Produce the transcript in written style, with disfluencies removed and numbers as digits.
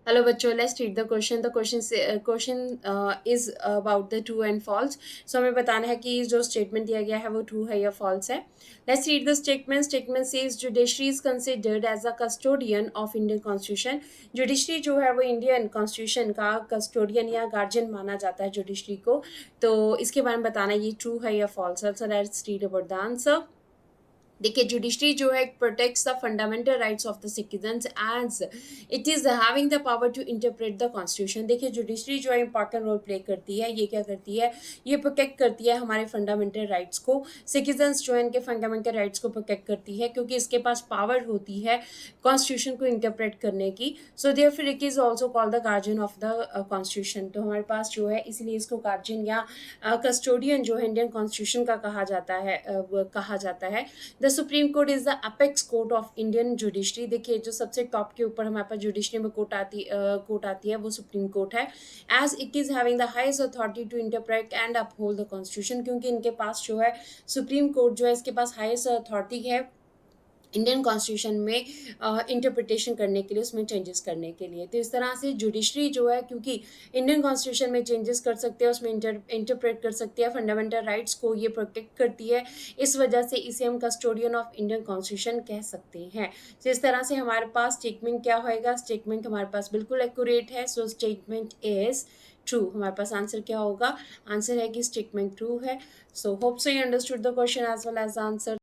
Hello बच्चों, let's read the question. The question is about the true and false. So हमें बताना है कि जो स्टेटमेंट दिया गया है वो ट्रू है या फॉल्स है। Let's read the statement. Statement says judiciary is considered as a custodian of Indian constitution. Judiciary जो है वो इंडियन कॉन्स्टिट्यूशन का कस्टोडियन या गार्जियन माना जाता है जुडिशरी को। तो इसके बारे में बताना है ये ट्रू है या फॉल्स है। So let's read about the answer. देखिए, जुडिशरी जो है protects the fundamental rights of the citizens as it is having the power to interpret the constitution. देखिए, जुडिशरी जो है इंपॉर्टेंट रोल प्ले करती है। ये क्या करती है? ये प्रोटेक्ट करती है हमारे फंडामेंटल राइट्स को। सिटीजन्स जो है इनके फंडामेंटल राइट्स को प्रोटेक्ट करती है क्योंकि इसके पास पावर होती है कॉन्स्टिट्यूशन को इंटरप्रेट करने की। So therefore it is also called the guardian of the constitution. तो हमारे पास जो है इसीलिए इसको गार्जियन या कस्टोडियन जो है इंडियन कॉन्स्टिट्यूशन का कहा जाता है। कहा जाता है। The supreme court is the apex court of Indian judiciary. देखिए, जो सबसे टॉप के ऊपर हमारे पास जुडिशरी में कोर्ट आती है वो सुप्रीम कोर्ट है। As it is having the highest authority to interpret and uphold the constitution, क्योंकि इनके पास जो है सुप्रीम कोर्ट जो है इसके पास हाईएस्ट अथॉरिटी है इंडियन कॉन्स्टिट्यूशन में इंटरप्रिटेशन करने के लिए, उसमें चेंजेस करने के लिए। तो इस तरह से जुडिशरी जो है, क्योंकि इंडियन कॉन्स्टिट्यूशन में चेंजेस कर सकते हैं, उसमें इंटरप्रेट कर सकती है, फंडामेंटल राइट्स को ये प्रोटेक्ट करती है। इस वजह से इसे हम कस्टोडियन ऑफ इंडियन कॉन्स्टिट्यूशन कह सकते हैं। तो इस तरह से हमारे पास स्टेटमेंट क्या होएगा? स्टेटमेंट हमारे पास बिल्कुल एक्यूरेट है। So statement is true. हमारे पास आंसर क्या होगा? आंसर है कि स्टेटमेंट ट्रू है। So hope so you understood the question as well as the answer.